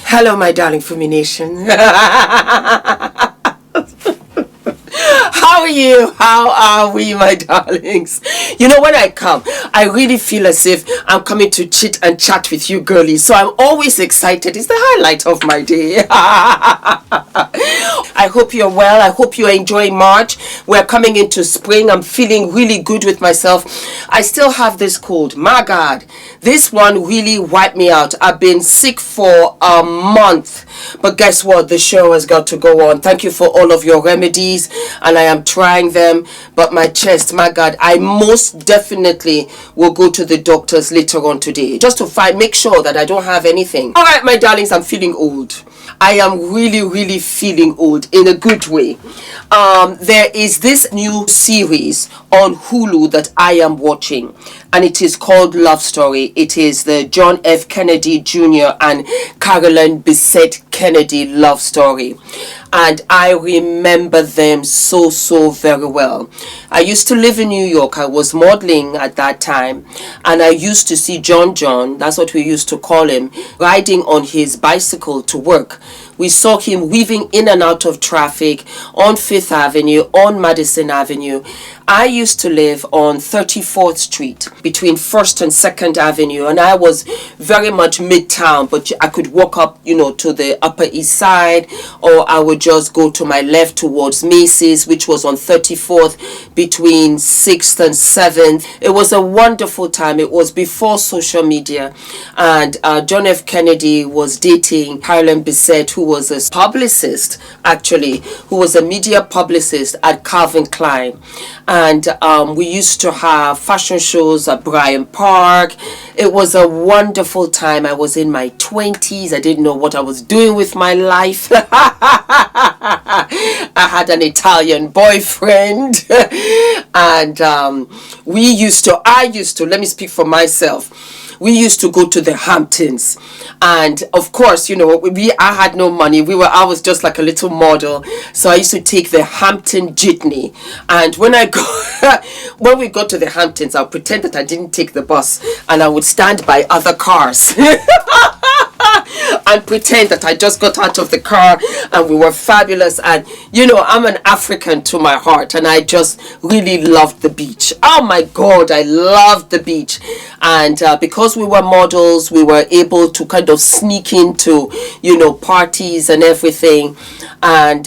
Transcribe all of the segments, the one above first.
Hello, my darling Fumi Nation. How are you? How are we, my darlings? You know, when I come, I really feel as if I'm coming to chit and chat with you girlies. So I'm always excited. It's the highlight of my day. I hope you're well. I hope you're enjoying March. We're coming into spring. I'm feeling really good with myself. I still have this cold. My God, this one really wiped me out. I've been sick for a month. But guess what? The show has got to go on. Thank you for all of your remedies. And I am trying them. But my chest, my God, I most definitely will go to the doctors later on today. Just to make sure that I don't have anything. All right, my darlings, I'm feeling old. I am really feeling old in a good way. There is this new series on Hulu that I am watching, and it is called Love Story. It is the John F. Kennedy Jr. and Carolyn Bessette Kennedy love story. And I remember them so very well. I used to live in New York. I was modeling at that time. And I used to see John, that's what we used to call him, riding on his bicycle to work. We saw him weaving in and out of traffic on 5th Avenue, on Madison Avenue. I used to live on 34th Street between 1st and 2nd Avenue. And I was very much midtown, but I could walk up, to the Upper East Side, or I would just go to my left towards Macy's, which was on 34th between 6th and 7th. It was a wonderful time. It was before social media. And John F. Kennedy was dating Carolyn Bessette, who was a publicist, actually, who was a media publicist at Calvin Klein. And we used to have fashion shows at Bryant Park. It was a wonderful time. I was in my 20s. I didn't know what I was doing with my life. I had an Italian boyfriend. And I used to, let me speak for myself. We used to go to the Hamptons, and of course, I had no money. I was just like a little model, so I used to take the Hampton jitney. And when we got to the Hamptons, I'll pretend that I didn't take the bus, and I would stand by other cars. And pretend that I just got out of the car and we were fabulous. And I'm an African to my heart, and I just really loved the beach. Oh my God, I loved the beach. And because we were models, we were able to kind of sneak into parties and everything. And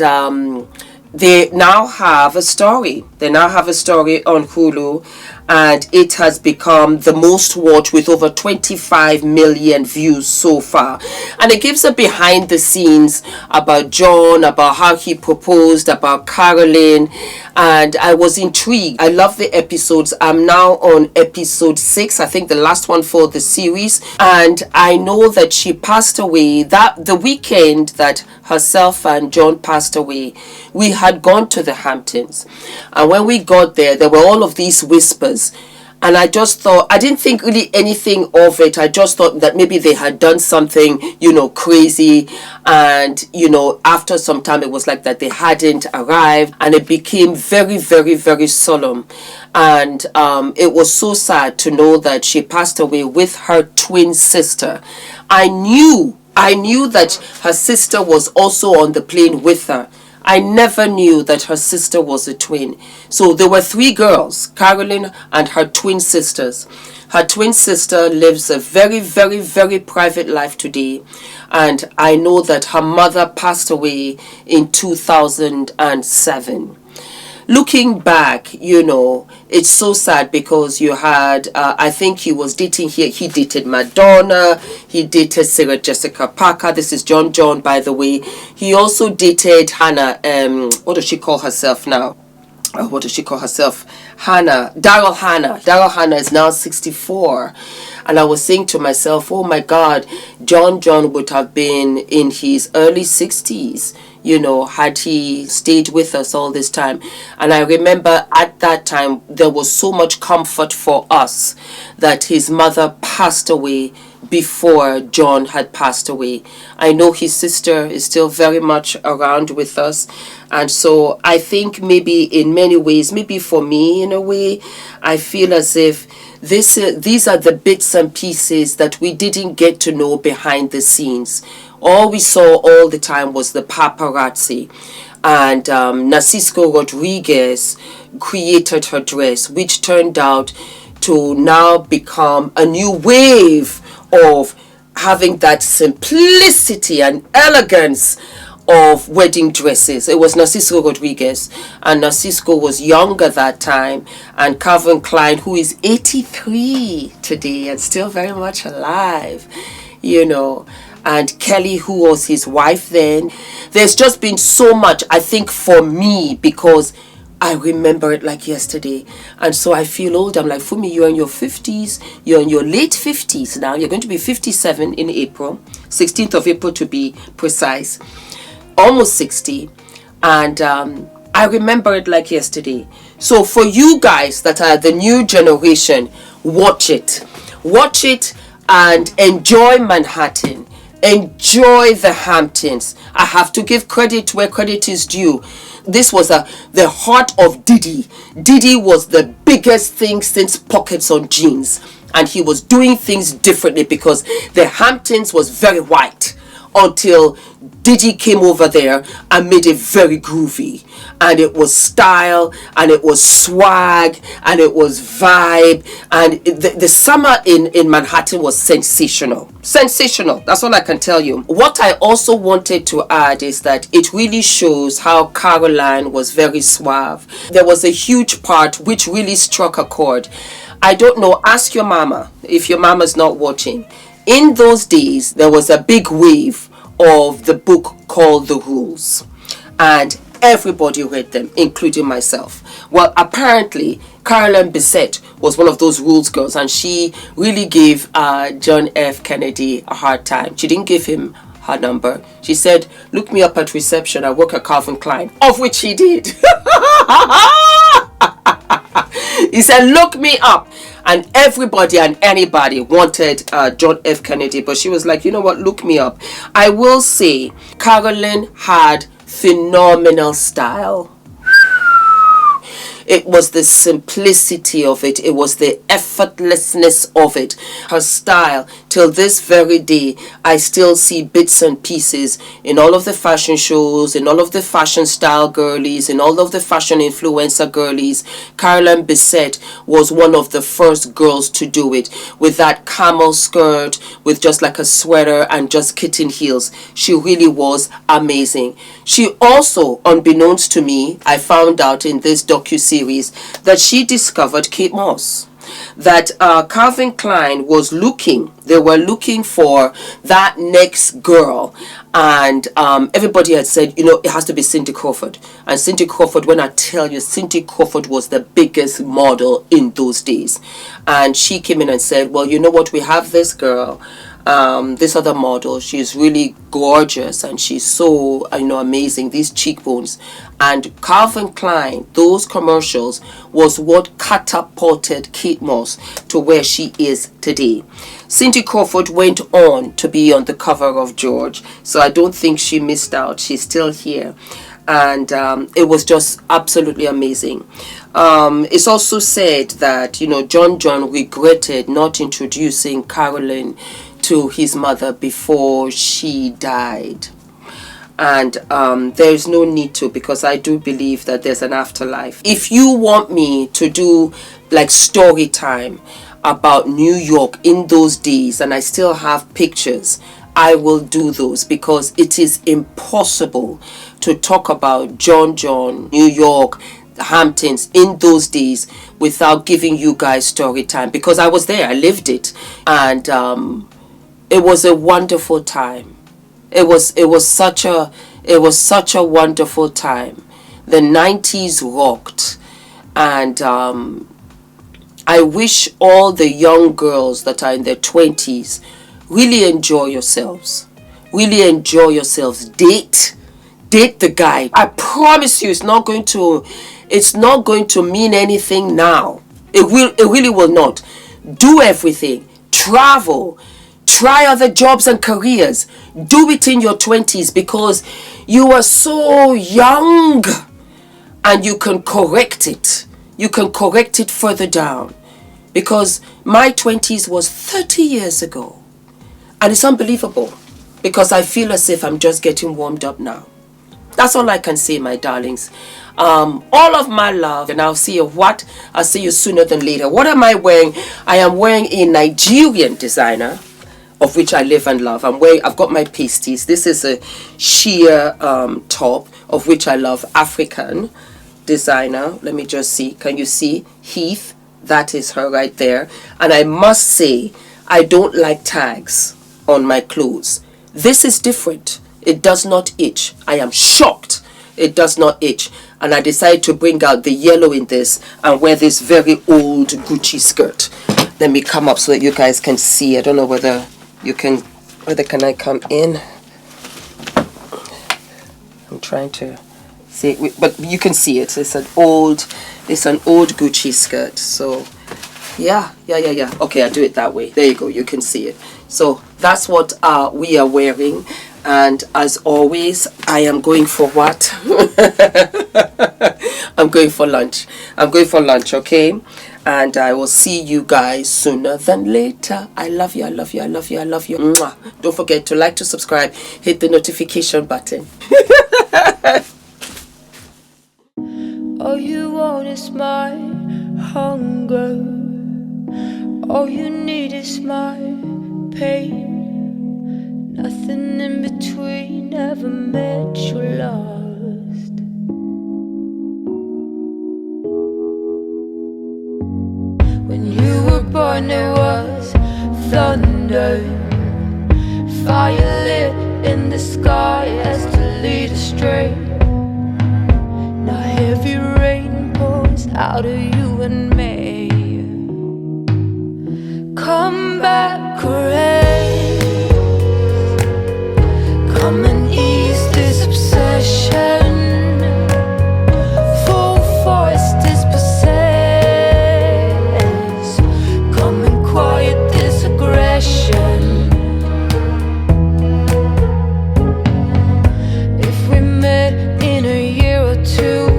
they now have a story. They now have a story on Hulu, and it has become the most watched with over 25 million views so far. And it gives a behind the scenes about John, about how he proposed, about Carolyn, and I was intrigued. I love the episodes. I'm now on episode 6, I think the last one for the series, and I know that she passed away the weekend that herself and John passed away. We had gone to the Hamptons, and when we got there were all of these whispers. And I just thought, I didn't think really anything of it. I just thought that maybe they had done something, crazy. And, after some time, it was like that they hadn't arrived. And it became very solemn. And it was so sad to know that she passed away with her twin sister. I knew that her sister was also on the plane with her. I never knew that her sister was a twin. So there were 3 girls, Carolyn and her twin sisters. Her twin sister lives a very private life today. And I know that her mother passed away in 2007. Looking back, it's so sad because you had, I think he was dating here. He dated Madonna. He dated Sarah Jessica Parker. This is John, by the way. He also dated Hannah. What does she call herself now? What does she call herself? Daryl Hannah. Daryl Hannah is now 64. And I was saying to myself, oh my God, John would have been in his early 60s. Had he stayed with us all this time. And I remember at that time, there was so much comfort for us that his mother passed away before John had passed away. I know his sister is still very much around with us. And so I think maybe in many ways, maybe for me in a way, I feel as if these are the bits and pieces that we didn't get to know behind the scenes. All we saw all the time was the paparazzi. And Narcisco Rodriguez created her dress, which turned out to now become a new wave of having that simplicity and elegance of wedding dresses. It was Narcisco Rodriguez, and Narcisco was younger that time, and Calvin Klein, who is 83 today and still very much alive, you know, and Kelly, who was his wife then. There's just been so much, I think, for me, because I remember it like yesterday. And so I feel old. I'm like, Fumi, you're in your 50s. You're in your late 50s now. You're going to be 57 in April. 16th of April to be precise. Almost 60. And I remember it like yesterday. So for you guys that are the new generation, watch it. Watch it and enjoy Manhattan. Enjoy the Hamptons. I have to give credit where credit is due. This was the heart of Diddy. Diddy was the biggest thing since pockets on jeans. And he was doing things differently because the Hamptons was very white until Diddy came over there and made it very groovy. And it was style, and it was swag, and it was vibe. And the summer in Manhattan was sensational. Sensational. That's all I can tell you. What I also wanted to add is that it really shows how Caroline was very suave. There was a huge part which really struck a chord. I don't know, ask your mama if your mama's not watching. In those days, there was a big wave of the book called The Rules. And everybody read them, including myself. Well, apparently, Carolyn Bessette was one of those rules girls, and she really gave John F. Kennedy a hard time. She didn't give him her number. She said, look me up at reception. I work at Calvin Klein. Of which he did. He said, look me up. And everybody and anybody wanted John F. Kennedy. But she was like, you know what? Look me up. I will say, Carolyn had phenomenal style. It was the simplicity of it. It was the effortlessness of it. Her style, till this very day, I still see bits and pieces in all of the fashion shows, in all of the fashion style girlies, in all of the fashion influencer girlies. Carolyn Bessette was one of the first girls to do it, with that camel skirt, with just like a sweater and just kitten heels. She really was amazing. She also, unbeknownst to me, I found out in this docuseries that she discovered Kate Moss. That Calvin Klein was looking, they were looking for that next girl, and everybody had said, you know, it has to be Cindy Crawford. And Cindy Crawford, when I tell you, Cindy Crawford was the biggest model in those days. And she came in and said, well, you know what, we have this girl, this other model, she's really gorgeous and she's so, you know, amazing, these cheekbones. And Calvin Klein, those commercials was what catapulted Kate Moss to where she is today. Cindy Crawford went on to be on the cover of George, so I don't think she missed out. She's still here. And it was just absolutely amazing. It's also said that, you know, John regretted not introducing Carolyn to his mother before she died. And there is no need to, because I do believe that there's an afterlife. If you want me to do like story time about New York in those days, and I still have pictures, I will do those, because it is impossible to talk about John, New York, the Hamptons in those days without giving you guys story time, because I was there, I lived it, and it was a wonderful time. It was such a wonderful time. The 90s rocked, and I wish all the young girls that are in their 20s really enjoy yourselves. Really enjoy yourselves. Date the guy. I promise you, it's not going to mean anything now. It really will not. Do everything. Travel. Try other jobs and careers. Do it in your 20s, because you are so young and you can correct it. You can correct it further down, because my 20s was 30 years ago. And it's unbelievable because I feel as if I'm just getting warmed up now. That's all I can say, my darlings. All of my love, and I'll see you I'll see you sooner than later. What am I wearing? I am wearing a Nigerian designer, of which I live and love. I've got my pasties. This is a sheer top, of which I love. African designer. Let me just see. Can you see? Heath. That is her right there. And I must say, I don't like tags on my clothes. This is different. It does not itch. I am shocked. It does not itch. And I decided to bring out the yellow in this and wear this very old Gucci skirt. Let me come up so that you guys can see. I don't know whether you can, can I come in? I'm trying to see, but you can see it. It's an old Gucci skirt. So yeah. Okay, I'll do it that way. There you go. You can see it. So that's what we are wearing. And as always, I am going for what? I'm going for lunch. Okay? And I will see you guys sooner than later. I love you. Mwah. Don't forget to like, to subscribe, hit the notification button. All you want is my hunger. All you need is my pain. Nothing in between, never met you lost. When you were born there was thunder, fire lit in the sky as to lead astray. Now heavy rain pours out of you and me. Come back, rain. Come and ease this obsession. Full force dispossess. Come and quiet this aggression. If we met in a year or two,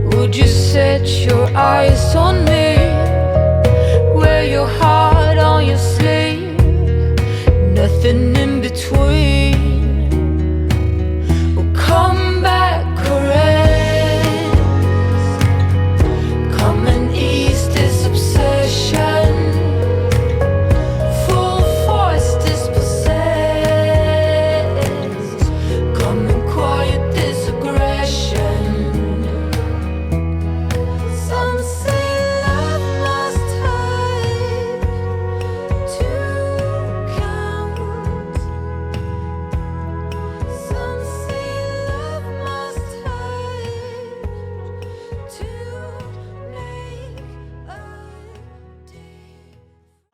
would you set your eyes on me? Wear your heart on your sleeve. Nothing in between. Well, come back, caress. Come and ease this obsession. Full force dispossess. Come and quiet this aggression. Some say love must hide to count. Some say love must hide to make a deal.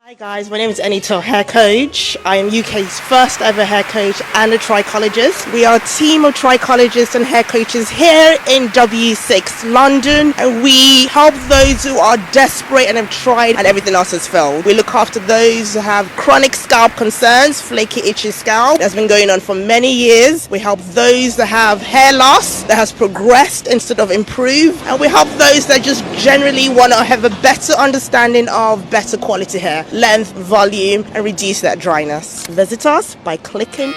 Hi guys, my name is ENITAN, hair coach. I am UK's first ever hair coach and a trichologist. We are a team of trichologists and hair coaches here in W6 London, and we help those who are desperate and have tried and everything else has failed. We look after those who have chronic scalp concerns, flaky, itchy scalp that's been going on for many years. We help those that have hair loss that has progressed instead of improved, and we help those that just generally want to have a better understanding of better quality hair, length, volume, and reduce that dryness. Visit us by clicking